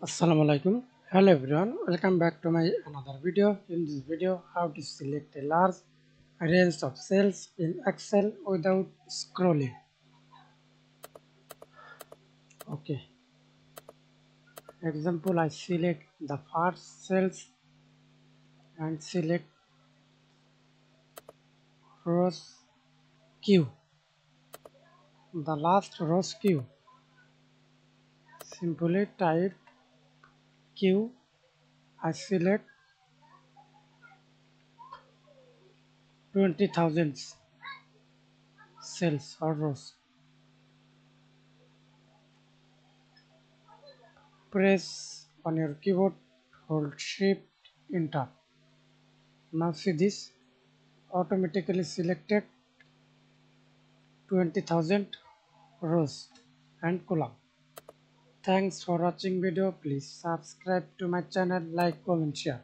Assalamu alaikum. Hello everyone, welcome back to my another video. In this video, how to select a large range of cells in Excel without scrolling. Okay, example, I select the first cells and select rows Q. The last rows Q. Simply type Q. I select 20,000 cells or rows. Press on your keyboard, hold Shift, Enter. Now see this automatically selected 20,000 rows and column. Thanks for watching video. Please subscribe to my channel, like, comment, share.